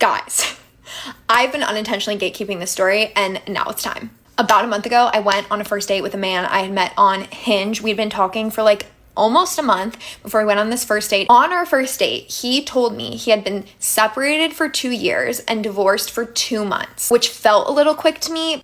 Guys, I've been unintentionally gatekeeping this story, and now it's time. About a month ago, I went on a first date with a man I had met on Hinge. We'd been talking for like almost a month before we went on this first date. On our first date, he told me he had been separated for 2 years and divorced for 2 months, which felt a little quick to me.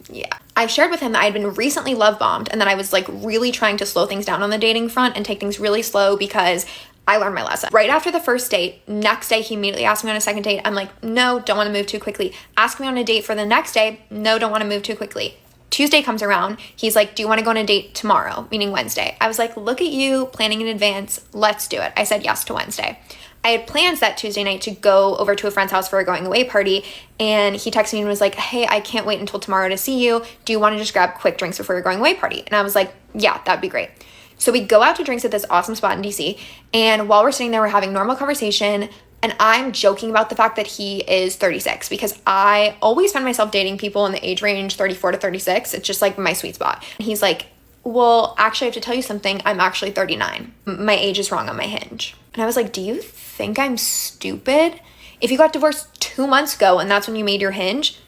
Yeah. I shared with him that I had been recently love bombed and that I was like really trying to slow things down on the dating front and take things really slow because I learned my lesson. Right after the first date, next day he immediately asked me on a second date. I'm like, no, don't want to move too quickly. Ask me on a date for the next day. No, don't want to move too quickly. Tuesday comes around. He's like, do you want to go on a date tomorrow? Meaning Wednesday. I was like, look at you planning in advance. Let's do it. I said yes to Wednesday. I had plans that Tuesday night to go over to a friend's house for a going away party. And he texted me and was like, hey, I can't wait until tomorrow to see you. Do you want to just grab quick drinks before your going away party? And I was like, yeah, that'd be great. So we go out to drinks at this awesome spot in DC. And while we're sitting there, we're having normal conversation. And I'm joking about the fact that he is 36 because I always find myself dating people in the age range 34 to 36. It's just like my sweet spot. And he's like, well, actually, I have to tell you something. I'm actually 39. My age is wrong on my Hinge. And I was like, do you think I'm stupid? If you got divorced 2 months ago and that's when you made your Hinge,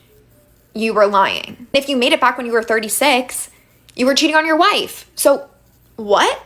you were lying. If you made it back when you were 36, you were cheating on your wife. So what?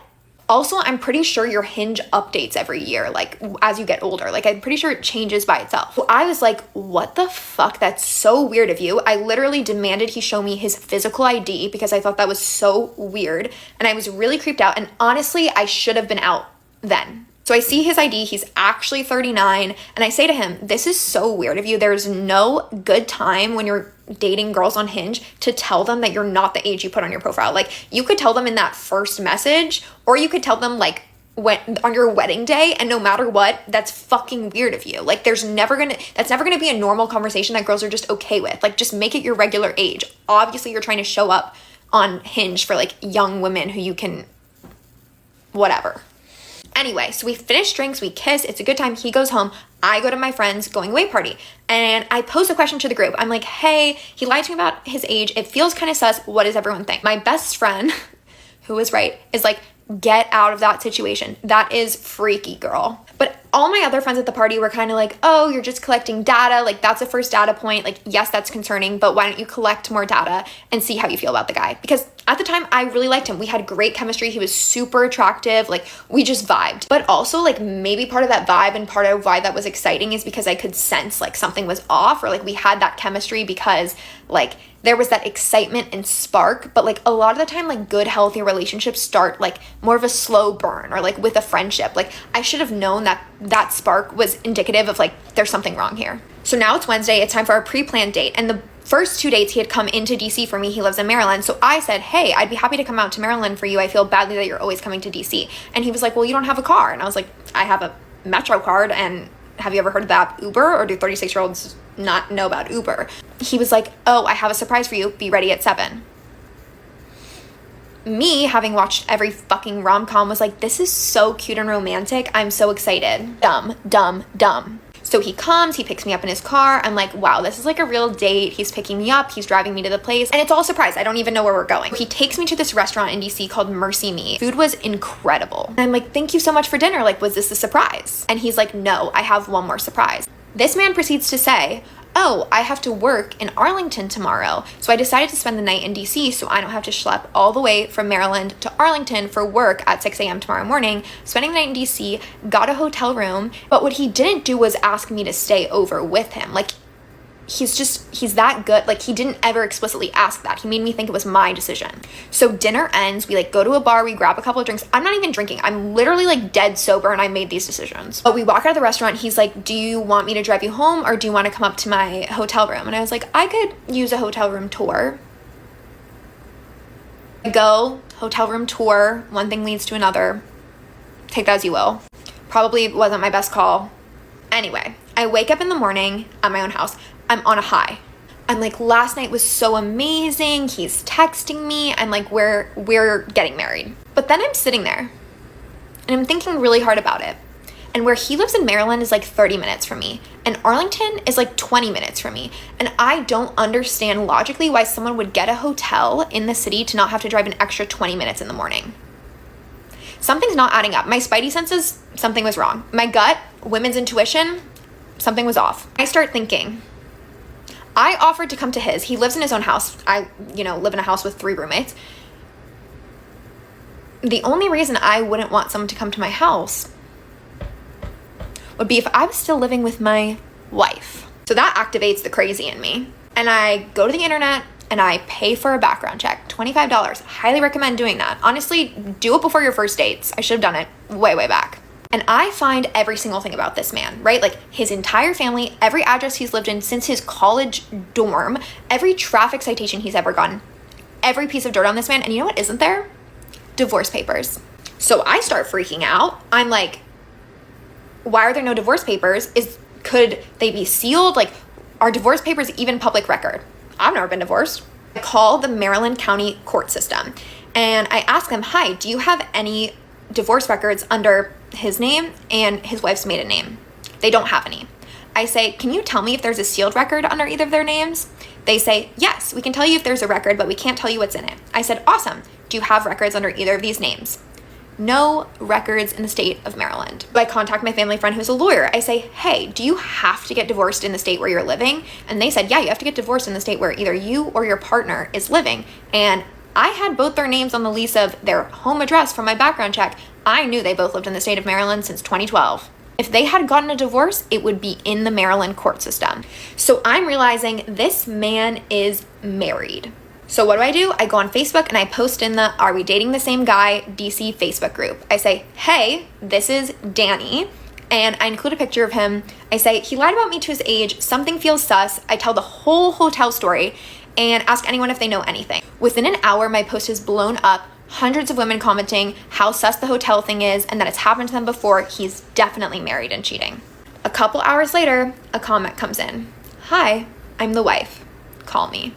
Also, I'm pretty sure your Hinge updates every year, like as you get older. Like I'm pretty sure it changes by itself. So I was like, what the fuck? That's so weird of you. I literally demanded he show me his physical ID because I thought that was so weird. And I was really creeped out. And honestly, I should have been out then. So I see his ID, he's actually 39, and I say to him, this is so weird of you. There's no good time when you're dating girls on Hinge to tell them that you're not the age you put on your profile. Like you could tell them in that first message, or you could tell them like when on your wedding day, and no matter what, that's fucking weird of you. Like that's never gonna be a normal conversation that girls are just okay with. Like just make it your regular age. Obviously you're trying to show up on Hinge for like young women who you can, whatever. Anyway, so we finish drinks, we kiss, it's a good time. He goes home, I go to my friend's going away party. And I pose a question to the group. I'm like, hey, he lied to me about his age. It feels kind of sus. What does everyone think? My best friend, who was right, is like, get out of that situation. That is freaky, girl. But all my other friends at the party were kind of like, oh, you're just collecting data. Like that's a first data point. Like, yes, that's concerning, but why don't you collect more data and see how you feel about the guy? Because at the time I really liked him. We had great chemistry. He was super attractive. Like we just vibed. But also like maybe part of that vibe and part of why that was exciting is because I could sense like something was off, or like we had that chemistry because like there was that excitement and spark. But like a lot of the time, like good, healthy relationships start like more of a slow burn, or like with a friendship. Like I should have known that that spark was indicative of like there's something wrong here. So now it's Wednesday. It's time for our pre-planned date. And the first 2 dates he had come into DC for me. He lives in Maryland. So I said, hey, I'd be happy to come out to Maryland for you. I feel badly that you're always coming to DC. And he was like, well, you don't have a car. And I was like, I have a Metro card. And have you ever heard of the app Uber? Or do 36-year-olds not know about Uber? He was like, oh, I have a surprise for you. Be ready at 7. Me, having watched every fucking rom-com, was like, this is so cute and romantic. I'm so excited. Dumb, dumb, dumb. So he comes, he picks me up in his car. I'm like, wow, this is like a real date. He's picking me up, he's driving me to the place, and it's all a surprise. I don't even know where we're going. He takes me to this restaurant in DC called Mercy Me. Food was incredible. And I'm like, thank you so much for dinner. Like, was this a surprise? And he's like, no, I have one more surprise. This man proceeds to say, oh, I have to work in Arlington tomorrow. So I decided to spend the night in DC so I don't have to schlep all the way from Maryland to Arlington for work at 6 a.m. tomorrow morning. Spending the night in DC, got a hotel room. But what he didn't do was ask me to stay over with him. Like, he's that good. Like, he didn't ever explicitly ask that. He made me think it was my decision. So dinner ends, we like go to a bar, we grab a couple of drinks. I'm not even drinking. I'm literally like dead sober and I made these decisions. But we walk out of the restaurant, he's like, do you want me to drive you home or do you want to come up to my hotel room? And I was like, I could use a hotel room tour. I go, hotel room tour, one thing leads to another. Take that as you will. Probably wasn't my best call. Anyway, I wake up in the morning at my own house. I'm on a high. I'm like, last night was so amazing. He's texting me. I'm like, we're getting married. But then I'm sitting there and I'm thinking really hard about it. And where he lives in Maryland is like 30 minutes from me. And Arlington is like 20 minutes from me. And I don't understand logically why someone would get a hotel in the city to not have to drive an extra 20 minutes in the morning. Something's not adding up. My spidey senses, something was wrong. My gut, women's intuition, something was off. I start thinking, I offered to come to his. He lives in his own house. I, live in a house with 3 roommates. The only reason I wouldn't want someone to come to my house would be if I was still living with my wife. So that activates the crazy in me. And I go to the internet and I pay for a background check, $25. Highly recommend doing that. Honestly, do it before your first dates. I should have done it way, way back. And I find every single thing about this man, right? Like his entire family, every address he's lived in since his college dorm, every traffic citation he's ever gotten, every piece of dirt on this man. And you know what isn't there? Divorce papers. So I start freaking out. I'm like, why are there no divorce papers? Could they be sealed? Like, are divorce papers even public record? I've never been divorced. I call the Maryland County court system and I ask them, hi, do you have any divorce records under his name and his wife's maiden name? They don't have any. I say, can you tell me if there's a sealed record under either of their names? They say, yes, we can tell you if there's a record, but we can't tell you what's in it. I said, awesome. Do you have records under either of these names? No records in the state of Maryland. I contact my family friend who's a lawyer. I say, hey, do you have to get divorced in the state where you're living? And they said, yeah, you have to get divorced in the state where either you or your partner is living. And I had both their names on the lease of their home address from my background check. I knew they both lived in the state of Maryland since 2012. If they had gotten a divorce, it would be in the Maryland court system. So I'm realizing this man is married. So what do? I go on Facebook and I post in the Are We Dating the Same Guy DC Facebook group. I say, hey, this is Danny. And I include a picture of him. I say, he lied about me to his age. Something feels sus. I tell the whole hotel story and ask anyone if they know anything. Within an hour, my post is blown up. Hundreds of women commenting how sus the hotel thing is and that it's happened to them before. He's definitely married and cheating. A couple hours later, a comment comes in. Hi, I'm the wife. Call me.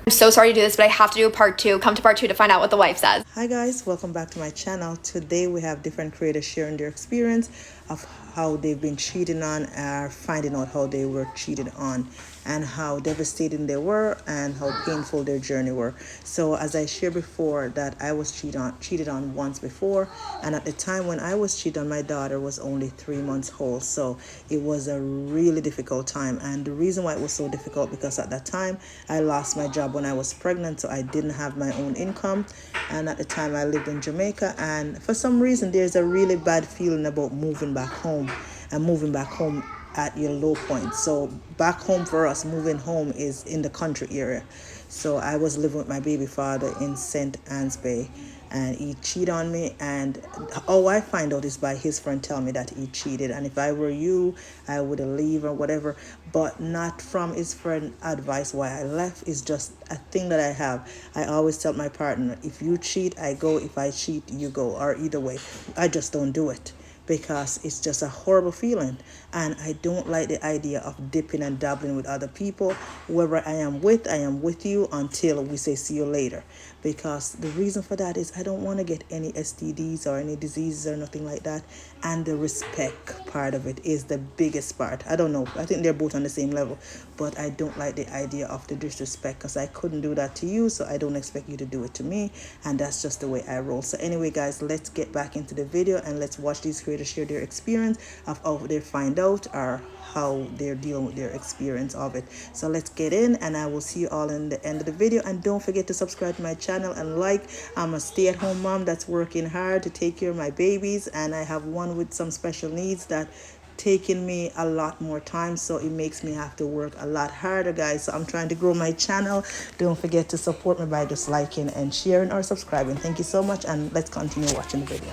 I'm so sorry to do this, but I have to do a part 2. Come to part 2 to find out what the wife says. Hi guys, welcome back to my channel. Today we have different creators sharing their experience of how they've been cheated on, or finding out how they were cheated on, and how devastating they were and how painful their journey were. So as I shared before, that I was cheated on once before, and at the time when I was cheated on, my daughter was only 3 months old. So it was a really difficult time, and the reason why it was so difficult, because at that time I lost my job when I was pregnant, so I didn't have my own income. And at the time I lived in Jamaica, and for some reason there's a really bad feeling about moving back home, and moving back home at your low point. So back home for us, moving home is in the country area. So I was living with my baby father in St. Anne's Bay, and he cheated on me. And all I find out is by his friend tell me that he cheated, and if I were you, I would leave or whatever, but not from his friend advice why I left. Is just a thing that I have. I always tell my partner, if you cheat, I go. If I cheat, you go. Or either way, I just don't do it, because it's just a horrible feeling. And I don't like the idea of dipping and dabbling with other people. Whoever I am with you until we say see you later. Because the reason for that is I don't want to get any STDs or any diseases or nothing like that. And the respect part of it is the biggest part. I don't know. I think they're both on the same level. But I don't like the idea of the disrespect, because I couldn't do that to you, so I don't expect you to do it to me. And that's just the way I roll. So anyway, guys, let's get back into the video and let's watch these creators share their experience of how they find out, or how they're dealing with their experience of it. So let's get in, and I will see you all in the end of the video. And don't forget to subscribe to my channel and like. I'm a stay-at-home mom that's working hard to take care of my babies, and I have one with some special needs that taking me a lot more time, so it makes me have to work a lot harder, guys. So I'm trying to grow my channel. Don't forget to support me by just liking and sharing or subscribing. Thank you so much, and let's continue watching the video.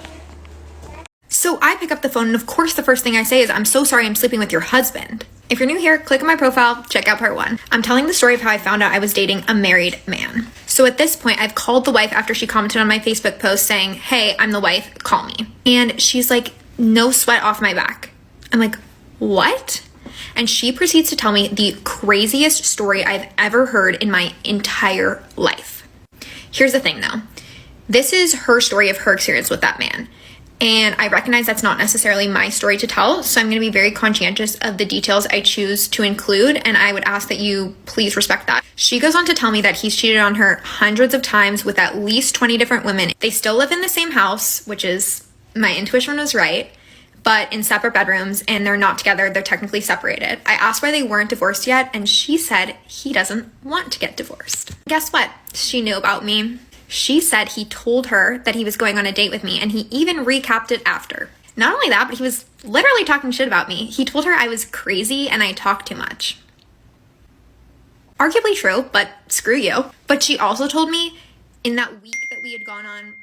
So I pick up the phone, and of course the first thing I say is, I'm so sorry I'm sleeping with your husband. If you're new here, click on my profile, check out part 1. I'm telling the story of how I found out I was dating a married man. So at this point, I've called the wife after she commented on my Facebook post saying, hey, I'm the wife, call me. And she's like, no sweat off my back. I'm like, what? And she proceeds to tell me the craziest story I've ever heard in my entire life. Here's the thing though. This is her story of her experience with that man. And I recognize that's not necessarily my story to tell, so I'm going to be very conscientious of the details I choose to include, and I would ask that you please respect that. She goes on to tell me that he's cheated on her hundreds of times with at least 20 different women. They still live in the same house, which is, my intuition was right, but in separate bedrooms, and they're not together. They're technically separated. I asked why they weren't divorced yet, and she said he doesn't want to get divorced. Guess what? She knew about me. She said he told her that he was going on a date with me, and he even recapped it after. Not only that, but he was literally talking shit about me. He told her I was crazy and I talk too much. Arguably true, but screw you. But she also told me in that week that we had gone on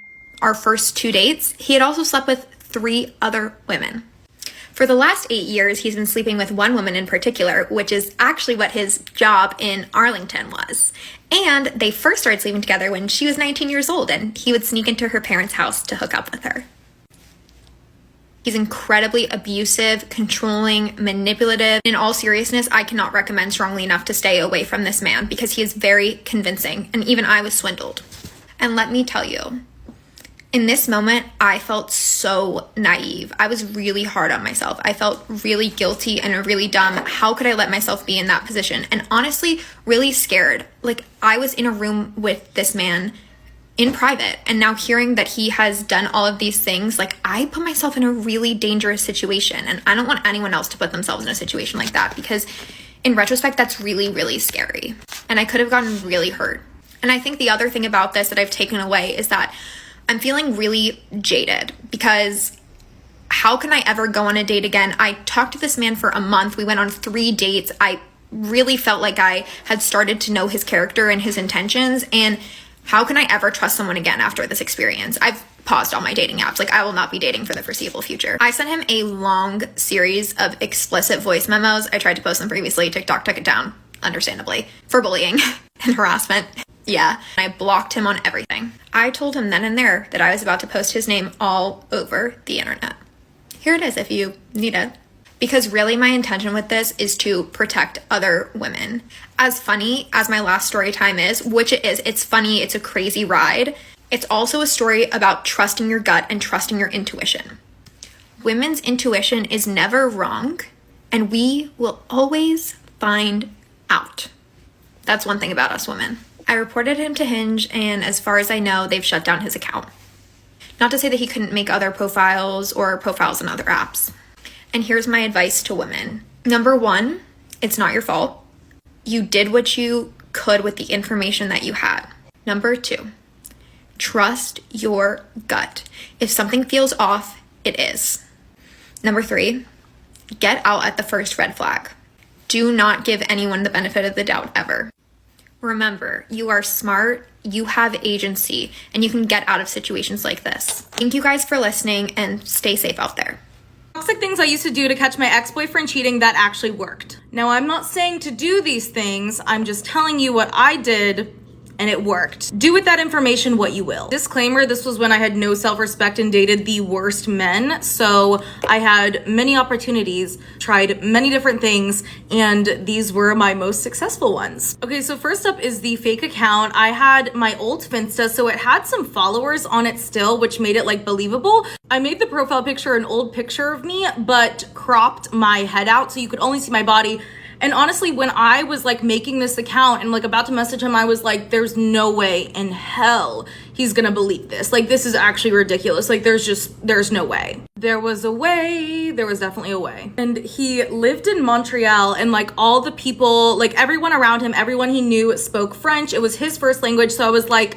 our first 2 dates, he had also slept with 3 other women. For the last 8 years, he's been sleeping with one woman in particular, which is actually what his job in Arlington was. And they first started sleeping together when she was 19 years old, and he would sneak into her parents' house to hook up with her. He's incredibly abusive, controlling, manipulative. In all seriousness, I cannot recommend strongly enough to stay away from this man because he is very convincing, and even I was swindled. And let me tell you, in this moment, I felt so naive. I was really hard on myself. I felt really guilty and really dumb. How could I let myself be in that position? And honestly, really scared. Like, I was in a room with this man in private, and now hearing that he has done all of these things, like, I put myself in a really dangerous situation, and I don't want anyone else to put themselves in a situation like that, because in retrospect, that's really, really scary. And I could have gotten really hurt. And I think the other thing about this that I've taken away is that I'm feeling really jaded, because how can I ever go on a date again? I talked to this man for a month. We went on 3 dates. I really felt like I had started to know his character and his intentions, and how can I ever trust someone again after this experience? I've paused all my dating apps. Like, I will not be dating for the foreseeable future. I sent him a long series of explicit voice memos. I tried to post them previously. TikTok took it down, understandably, for bullying and harassment. Yeah, I blocked him on everything. I told him then and there that I was about to post his name all over the internet. Here it is if you need it. Because really my intention with this is to protect other women. As funny as my last story time is, which it is, it's funny, it's a crazy ride, it's also a story about trusting your gut and trusting your intuition. Women's intuition is never wrong, and we will always find out. That's one thing about us women. I reported him to Hinge, and as far as I know, they've shut down his account. Not to say that he couldn't make other profiles or profiles on other apps. And here's my advice to women. Number 1, it's not your fault. You did what you could with the information that you had. Number 2, trust your gut. If something feels off, it is. Number 3, get out at the first red flag. Do not give anyone the benefit of the doubt ever. Remember, you are smart, you have agency, and you can get out of situations like this. Thank you guys for listening, and stay safe out there. Toxic things I used to do to catch my ex-boyfriend cheating that actually worked. Now, I'm not saying to do these things, I'm just telling you what I did and it worked. Do with that information what you will. Disclaimer, this was when I had no self-respect and dated the worst men, so I had many opportunities, tried many different things, and these were my most successful ones. Okay, so first up is the fake account. I had my old Finsta, so it had some followers on it still, which made it like believable. I made the profile picture an old picture of me, but cropped my head out so you could only see my body. And honestly, when I was like making this account and like about to message him, I was like, there's no way in hell he's gonna believe this. Like, this is actually ridiculous. Like, there's no way. There was a way, there was definitely a way. And he lived in Montreal, and like all the people, like everyone around him, everyone he knew spoke French. It was his first language. So I was like,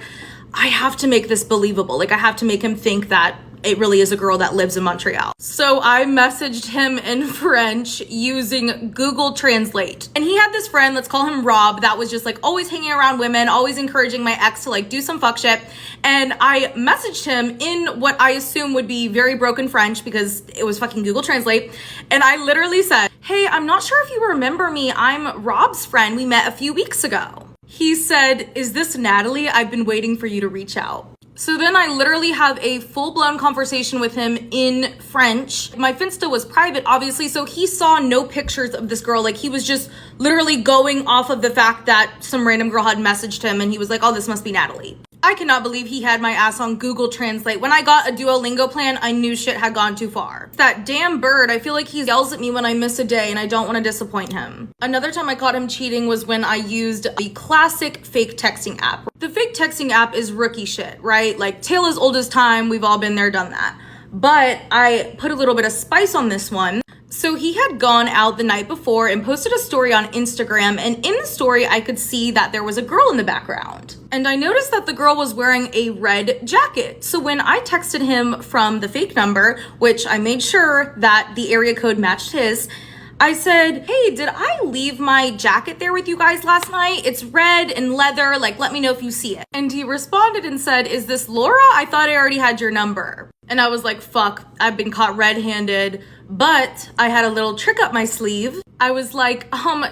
I have to make this believable. Like, I have to make him think that it really is a girl that lives in Montreal. So I messaged him in French using Google Translate. And he had this friend, let's call him Rob, that was just like always hanging around women, always encouraging my ex to like do some fuck shit. And I messaged him in what I assume would be very broken French because it was fucking Google Translate. And I literally said, hey, I'm not sure if you remember me. I'm Rob's friend. We met a few weeks ago. He said, is this Natalie? I've been waiting for you to reach out. So then I literally have a full-blown conversation with him in French. My Finsta was private, obviously, so he saw no pictures of this girl. Like, he was just literally going off of the fact that some random girl had messaged him, and he was like, oh, this must be Natalie. I cannot believe he had my ass on Google Translate. When I got a Duolingo plan, I knew shit had gone too far. That damn bird, I feel like he yells at me when I miss a day, and I don't want to disappoint him. Another time I caught him cheating was when I used the classic fake texting app. The fake texting app is rookie shit, right? Like, tale as old as time, we've all been there, done that. but I put a little bit of spice on this one. So he had gone out the night before and posted a story on Instagram, and in the story I could see that there was a girl in the background. And I noticed that the girl was wearing a red jacket. So when I texted him from the fake number, which I made sure that the area code matched his, I said, hey, did I leave my jacket there with you guys last night? It's red and leather, like let me know if you see it. And he responded and said, is this Laura? I thought I already had your number. And I was like, fuck, I've been caught red-handed, but I had a little trick up my sleeve. I was like,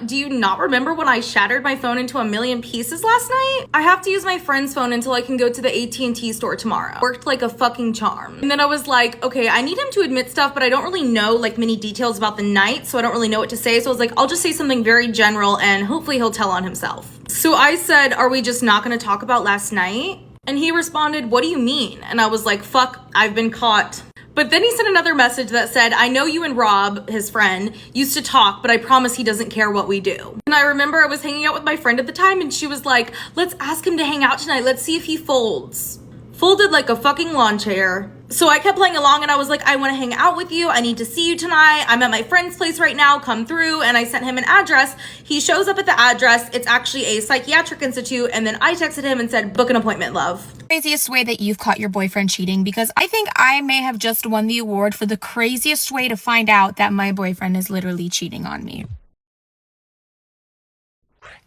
do you not remember when I shattered my phone into a million pieces last night? I have to use my friend's phone until I can go to the AT&T store tomorrow. Worked like a fucking charm. And then I was like, okay, I need him to admit stuff, but I don't really know like many details about the night, so I don't really know what to say. So I was like, I'll just say something very general and hopefully he'll tell on himself. So I said, are we just not gonna talk about last night? And he responded, what do you mean? And I was like, fuck, I've been caught. But then he sent another message that said, I know you and Rob, his friend, used to talk, but I promise he doesn't care what we do. And I remember I was hanging out with my friend at the time and she was like, let's ask him to hang out tonight. Let's see if he folds. Folded like a fucking lawn chair. So I kept playing along and I was like, I want to hang out with you. I need to see you tonight. I'm at my friend's place right now. Come through. And I sent him an address. He shows up at the address. It's actually a psychiatric institute. And then I texted him and said, book an appointment, love. Craziest way that you've caught your boyfriend cheating, because I think I may have just won the award for the craziest way to find out that my boyfriend is literally cheating on me.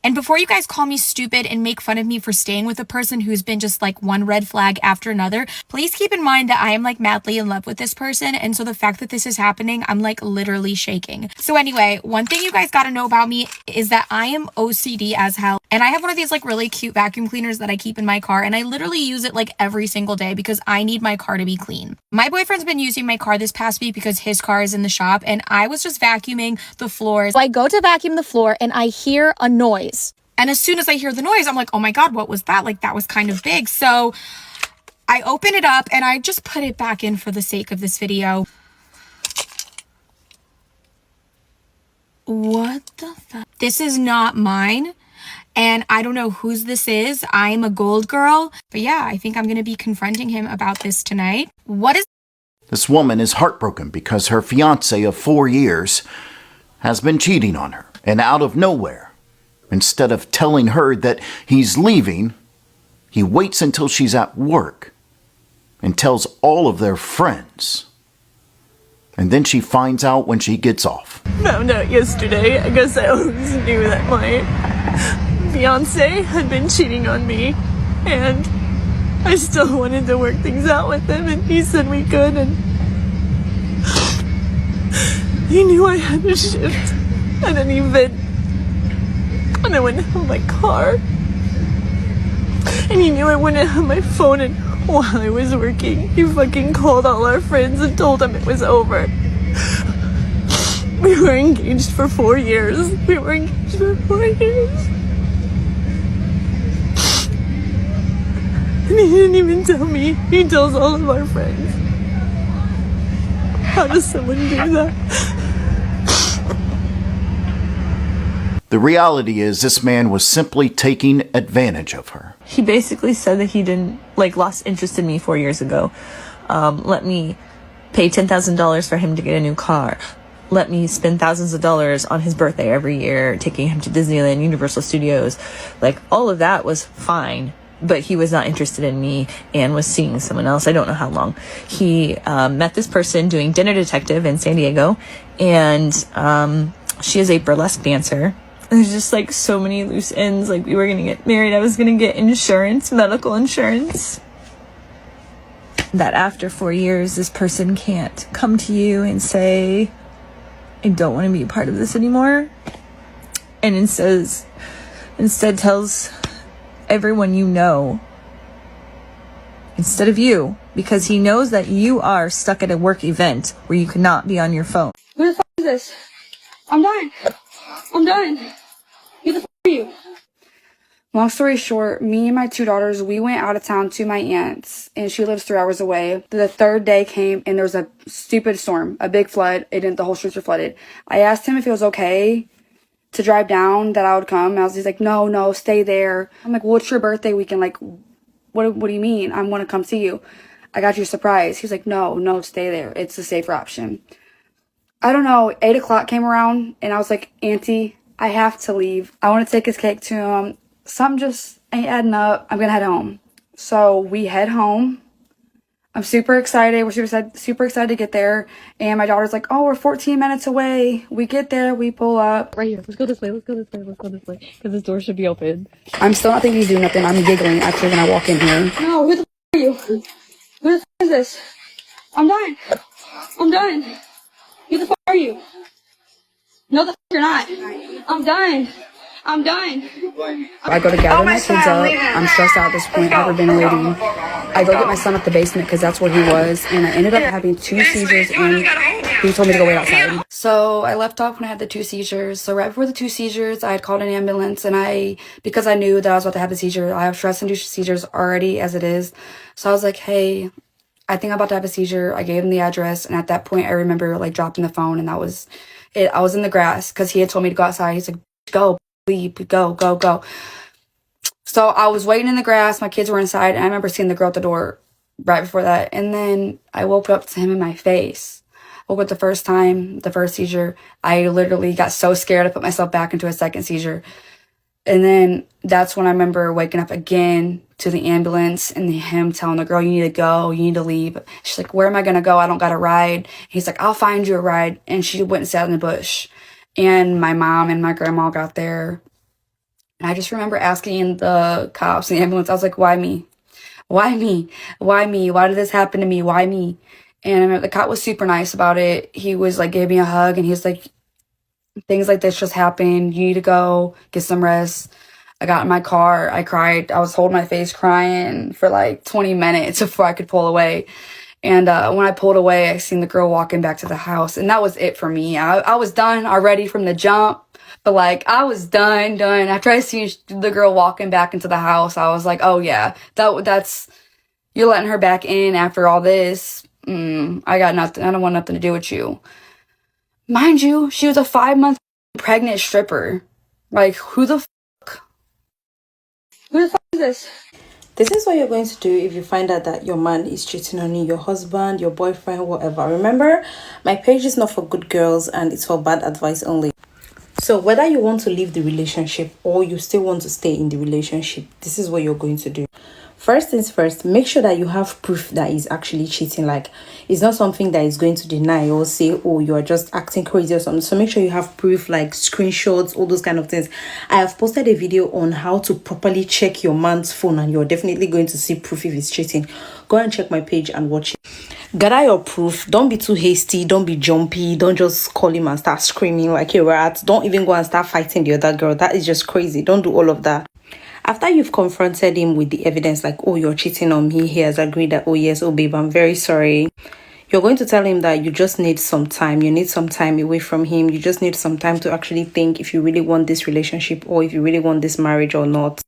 And before you guys call me stupid and make fun of me for staying with a person who's been just like one red flag after another, please keep in mind that I am like madly in love with this person. And so the fact that this is happening, I'm like literally shaking. So anyway, one thing you guys got to know about me is that I am OCD as hell. And I have one of these like really cute vacuum cleaners that I keep in my car. And I literally use it like every single day because I need my car to be clean. My boyfriend's been using my car this past week because his car is in the shop and I was just vacuuming the floors. So I go to vacuum the floor and I hear a noise. And as soon as I hear the noise, I'm like, oh my God, what was that? Like, that was kind of big. So I open it up and I just put it back in for the sake of this video. What the fuck? This is not mine. And I don't know whose this is. I'm a gold girl. But yeah, I think I'm going to be confronting him about this tonight. What is... This woman is heartbroken because her fiance of 4 years has been cheating on her. And out of nowhere, instead of telling her that he's leaving, he waits until she's at work and tells all of their friends. And then she finds out when she gets off. Found out yesterday. I guess I always knew that my fiance had been cheating on me, and I still wanted to work things out with him, and he said we could, and he knew I had a shift at an event, and I wouldn't have my car, and he knew I wouldn't have my phone, and while I was working, he fucking called all our friends and told them it was over. We were engaged for 4 years. We were engaged for 4 years. And he didn't even tell me. He tells all of our friends. How does someone do that? The reality is this man was simply taking advantage of her. He basically said that he didn't, lost interest in me 4 years ago. Let me pay $10,000 for him to get a new car. Let me spend thousands of dollars on his birthday every year, taking him to Disneyland, Universal Studios. All of that was fine, but he was not interested in me and was seeing someone else. I don't know how long. He met this person doing Dinner Detective in San Diego, and she is a burlesque dancer. There's just so many loose ends. We were gonna get married. I was gonna get insurance, medical insurance. That after 4 years, this person can't come to you and say, I don't want to be a part of this anymore. And instead tells everyone you know, instead of you, because he knows that you are stuck at a work event where you cannot be on your phone. Who the f*** is this? I'm done. I'm done. Who the f*** are you? Long story short, me and my 2 daughters, we went out of town to my aunt's, and she lives 3 hours away. The third day came, and there was a stupid storm, a big flood. The whole streets were flooded. I asked him if it was okay to drive down, that I would come. He's like, no, stay there. I'm like, well, it's your birthday weekend. What do you mean? I want to come see you. I got you a surprise. He's like, no, stay there. It's the safer option. I don't know, 8 o'clock came around and I was like, Auntie, I have to leave. I want to take his cake to him. Something just ain't adding up. I'm going to head home. So we head home. I'm super excited. We're super excited to get there. And my daughter's like, oh, we're 14 minutes away. We get there. We pull up. Right here. Let's go this way. Because this door should be open. I'm still not thinking he's doing nothing. I'm giggling actually when I walk in here. No, who the are you? Who the is this? I'm done. Who the are you? No, the you're not. I'm done. I go to gather my kids up. I'm stressed out at this point, hyperventilating. I go get my son up the basement because that's where he was, and I ended up having 2 seizures, and he told me to go wait outside. So I left off when I had the 2 seizures. So right before the 2 seizures, I had called an ambulance, and because I knew that I was about to have the seizure, I have stress-induced seizures already as it is. So I was like, hey, I think I'm about to have a seizure. I gave him the address, and at that point, I remember like dropping the phone, and that was it. I was in the grass because he had told me to go outside. He's like, go. Leave, go. So I was waiting in the grass. My kids were inside, and I remember seeing the girl at the door right before that. And then I woke up to him in my face. Woke up the first time, the first seizure. I literally got so scared I put myself back into a second seizure. And then that's when I remember waking up again to the ambulance and him telling the girl, you need to go, you need to leave. She's like, where am I going to go? I don't got a ride. He's like, I'll find you a ride. And she went and sat in the bush. And my mom and my grandma got there. And I just remember asking the cops in the ambulance, I was like, why me? Why me? Why me? Why did this happen to me? Why me? And I remember the cop was super nice about it. He was like, gave me a hug, and he's like, things like this just happen. You need to go get some rest. I got in my car. I cried. I was holding my face crying for like 20 minutes before I could pull away. And when I pulled away, I seen the girl walking back to the house. And that was it for me. I was done already from the jump. But, like, I was done. After I seen the girl walking back into the house, I was like, oh, yeah, that's, you're letting her back in after all this. I got nothing. I don't want nothing to do with you. Mind you, she was a 5-month pregnant stripper. Like, who the is this? This is what you're going to do if you find out that your man is cheating on you, your husband, your boyfriend, whatever. Remember, my page is not for good girls and it's for bad advice only. So whether you want to leave the relationship or you still want to stay in the relationship, this is what you're going to do. First things first, make sure that you have proof that he's actually cheating. Like, it's not something that he's going to deny or say, oh, you are just acting crazy or something. So make sure you have proof, like screenshots, all those kind of things. I have posted a video on how to properly check your man's phone, and you're definitely going to see proof if he's cheating. Go and check my page and watch it. Gather your proof. Don't be too hasty. Don't be jumpy. Don't just call him and start screaming like a rat. Don't even go and start fighting the other girl. That is just crazy. Don't do all of that. After you've confronted him with the evidence, like, oh, you're cheating on me, he has agreed that, oh, yes, oh, babe, I'm very sorry. You're going to tell him that you just need some time. You need some time away from him. You just need some time to actually think if you really want this relationship or if you really want this marriage or not.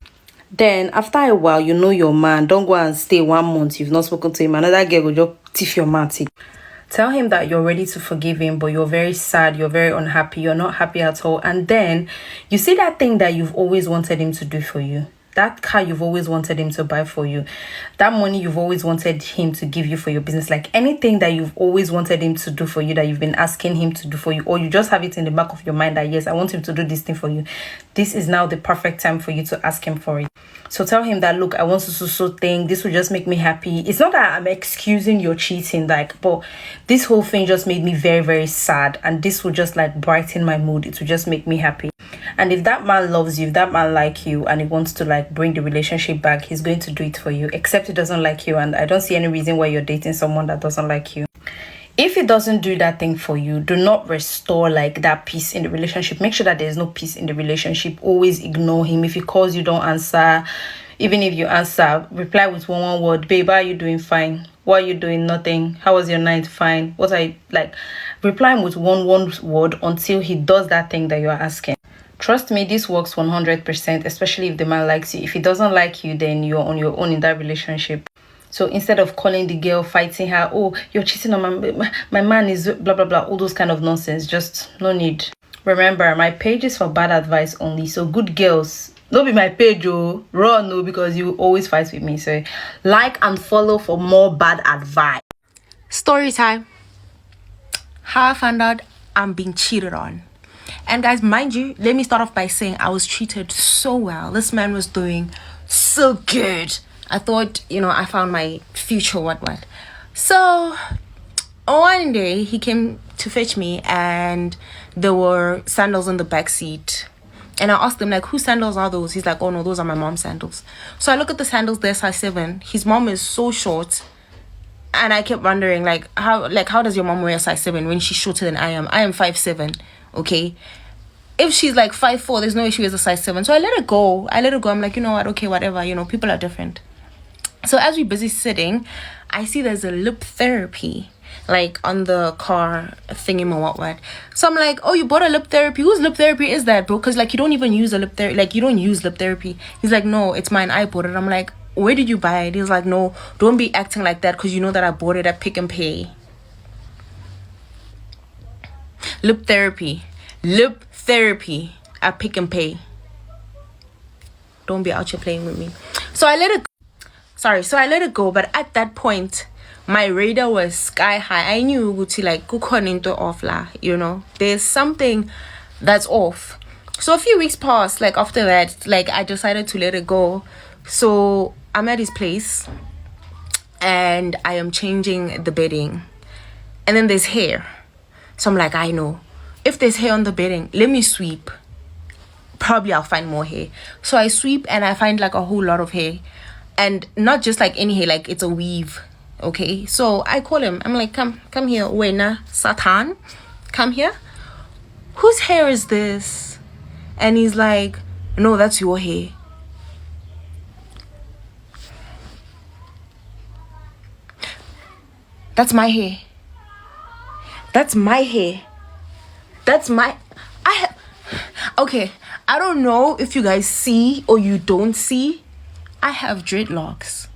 Then, after a while, you know your man. Don't go and stay 1 month. You've not spoken to him. Another girl will just tiff your man. Tell him that you're ready to forgive him, but you're very sad, you're very unhappy, you're not happy at all. And then you see that thing that you've always wanted him to do for you. That car you've always wanted him to buy for you. That money you've always wanted him to give you for your business. Like anything that you've always wanted him to do for you, that you've been asking him to do for you, or you just have it in the back of your mind that, yes, I want him to do this thing for you. This is now the perfect time for you to ask him for it. So tell him that, look, I want to so thing. This will just make me happy. It's not that I'm excusing your cheating, like, but this whole thing just made me very, very sad. And this will just like brighten my mood. It will just make me happy. And if that man loves you, if that man like you, and he wants to like bring the relationship back, he's going to do it for you, except he doesn't like you. And I don't see any reason why you're dating someone that doesn't like you. If he doesn't do that thing for you, do not restore like that peace in the relationship. Make sure that there's no peace in the relationship. Always ignore him. If he calls you, don't answer. Even if you answer, reply with one word. Babe, how are you doing? Fine. What are you doing? Nothing. How was your night? Fine. What are you like? Reply him with one word until he does that thing that you're asking. Trust me, this works 100%, especially if the man likes you. If he doesn't like you, then you're on your own in that relationship. So instead of calling the girl, fighting her, oh, you're cheating on my man is blah, blah, blah, all those kind of nonsense, just no need. Remember, my page is for bad advice only. So good girls, Don't be my page, oh. Run, no, because you always fight with me. So, like and follow for more bad advice. Story time. How I found out I'm being cheated on. And guys, mind you, let me start off by saying I was treated so well. This man was doing so good. I thought, I found my future, what. So, one day, he came to fetch me and there were sandals in the back seat. And I asked him, like, whose sandals are those? He's like, oh no, those are my mom's sandals. So I look at the sandals, they're size 7. His mom is so short. And I kept wondering, how does your mom wear a size 7 when she's shorter than I am? I am 5'7", okay? If she's like 5'4", there's no way she wears a size 7. So I let it go. I'm like, you know what? Okay, whatever. People are different. So as we're busy sitting, I see there's a lip therapy, like on the car thingy what. So I'm like, oh, you bought a lip therapy? Whose lip therapy is that, bro? Because like you don't even use a lip therapy. Like you don't use lip therapy. He's like, no, it's mine. I bought it. I'm like, where did you buy it? He's like, no, don't be acting like that because you know that I bought it at Pick and Pay. Lip therapy at Pick and Pay. Don't be out here playing with me. So I let it go. But at that point, my radar was sky high. I knew Gucci like kukhona into off la, there's something that's off. So a few weeks passed, like after that, like I decided to let it go. So I'm at his place and I am changing the bedding. And then there's hair. So I'm like, I know. If there's hair on the bedding, let me sweep. Probably I'll find more hair. So I sweep and I find like a whole lot of hair. And not just like any hair, like it's a weave. Okay, so I call him. I'm like, come here, Wena Satan, come here. Whose hair is this? And he's like, no, that's your hair. That's my hair. Okay, I don't know if you guys see or you don't see. I have dreadlocks.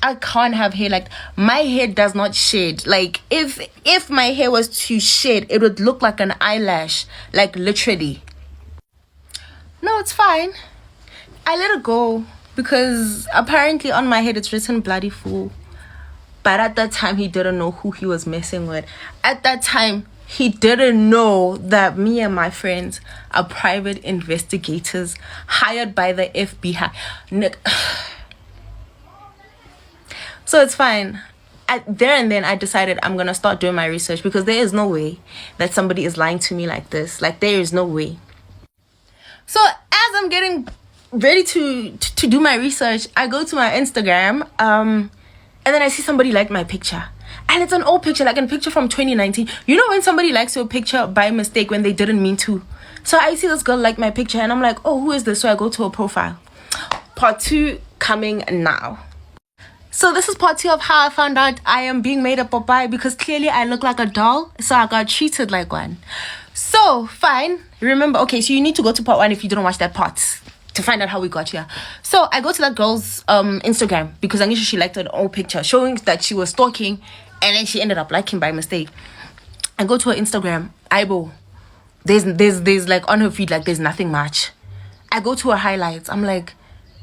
I can't have hair like my hair does not shed. Like if my hair was to shed, it would look like an eyelash, like literally. No, it's fine. I let it go because apparently on my head it's written bloody fool. But at that time he didn't know who he was messing with. At that time he didn't know that me and my friends are private investigators hired by the FBI. So it's fine. There and then I decided I'm gonna start doing my research because there is no way that somebody is lying to me like this. Like there is no way. So as I'm getting ready to do my research, I go to my Instagram and then I see somebody like my picture. And it's an old picture, like a picture from 2019. You know when somebody likes your picture by mistake when they didn't mean to? So I see this girl like my picture and I'm like, oh, who is this? So I go to her profile. Part 2 coming now. So this is part 2 of how I found out I am being made up by because clearly I look like a doll. So I got treated like one. So fine. Remember, okay, so you need to go to part 1 if you didn't watch that part to find out how we got here. So I go to that girl's Instagram because I knew she liked an old picture showing that she was stalking and then she ended up liking by mistake. I go to her Instagram. Aibo. There's like on her feed like there's nothing much. I go to her highlights. I'm like,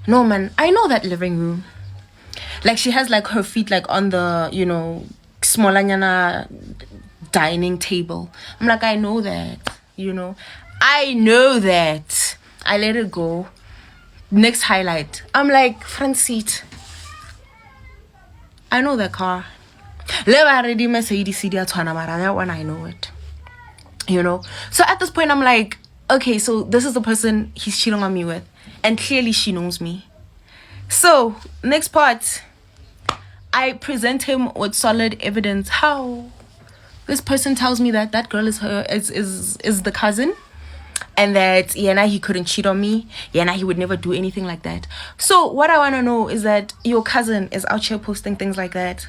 no man, I know that living room. Like she has like her feet like on the, smolanyana dining table. I'm like, I know that, I know that. I let it go. Next highlight. I'm like, front seat. I know that car. That one I know it. So at this point I'm like, okay, so this is the person he's cheating on me with. And clearly she knows me. So next part, I present him with solid evidence. How this person tells me that that girl is the cousin, and that he couldn't cheat on me. He would never do anything like that. So what I want to know is that your cousin is out here posting things like that,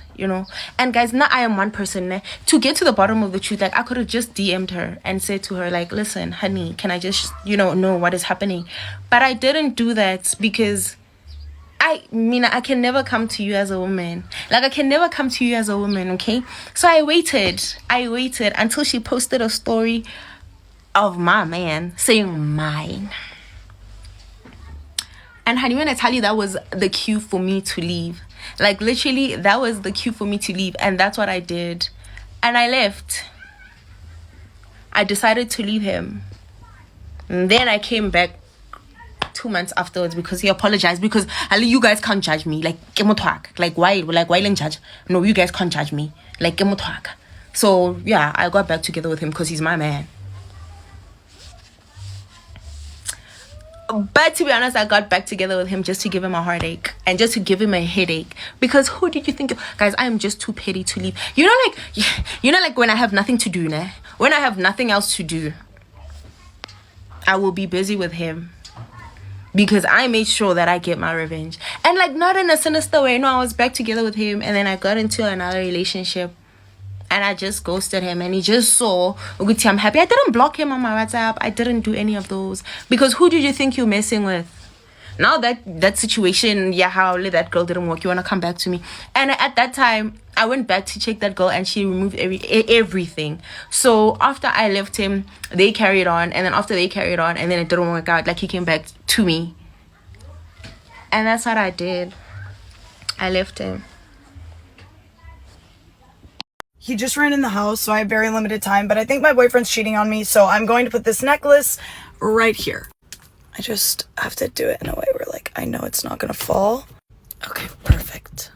And guys, now I am one person. To get to the bottom of the truth, like I could have just DM'd her and said to her, like, listen, honey, can I just, know what is happening? But I didn't do that because I can never come to you as a woman. Like, I can never come to you as a woman, okay? So I waited until she posted a story of my man saying mine. And honey, when I tell you that was the cue for me to leave, like literally that was the cue for me to leave, and that's what I did. And I left. I decided to leave him. And then I came back 2 months afterwards because he apologized, because you guys can't judge me. Like why judge? No, you guys can't judge me. Like so yeah, I got back together with him because he's my man. But to be honest, I got back together with him just to give him a heartache and just to give him a headache. Because who did you think guys, I am just too petty to leave. You know like when I have nothing to do, né? When I have nothing else to do, I will be busy with him. Because I made sure that I get my revenge. And like not in a sinister way. No, I was back together with him and then I got into another relationship. And I just ghosted him and he just saw, Uguti, I'm happy. I didn't block him on my WhatsApp. I didn't do any of those. Because who did you think you're messing with? Now that situation, yeah, how that girl didn't work, you want to come back to me. And at that time, I went back to check that girl and she removed everything. So after I left him, they carried on. And then after they carried on and then it didn't work out, like he came back to me. And that's what I did. I left him. He just ran in the house, so I have very limited time, but I think my boyfriend's cheating on me, so I'm going to put this necklace right here. I just have to do it in a way where, like, I know it's not gonna fall. Okay, perfect.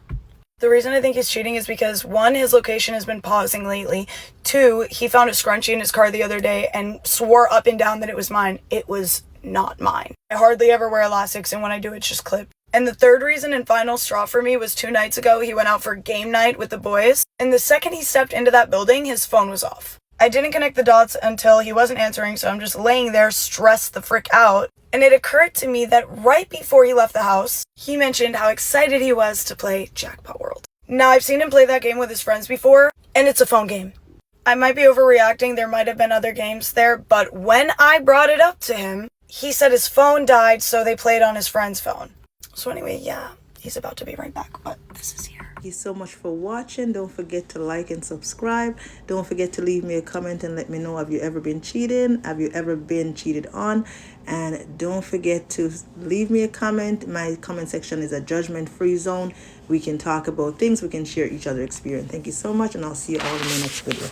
The reason I think he's cheating is because, 1, his location has been pausing lately. 2, he found a scrunchie in his car the other day and swore up and down that it was mine. It was not mine. I hardly ever wear elastics, and when I do, it's just clipped. And the third reason and final straw for me was 2 nights ago, he went out for game night with the boys. And the second he stepped into that building, his phone was off. I didn't connect the dots until he wasn't answering, so I'm just laying there stressed the frick out. And it occurred to me that right before he left the house, he mentioned how excited he was to play Jackpot World. Now, I've seen him play that game with his friends before, and it's a phone game. I might be overreacting, there might have been other games there, but when I brought it up to him, he said his phone died, so they played on his friend's phone. So anyway, yeah, he's about to be right back, but this is here. Thank you so much for watching. Don't forget to like and subscribe. Don't forget to leave me a comment and let me know, have you ever been cheating? Have you ever been cheated on? And don't forget to leave me a comment. My comment section is a judgment-free zone. We can talk about things. We can share each other's experience. Thank you so much, and I'll see you all in the next video.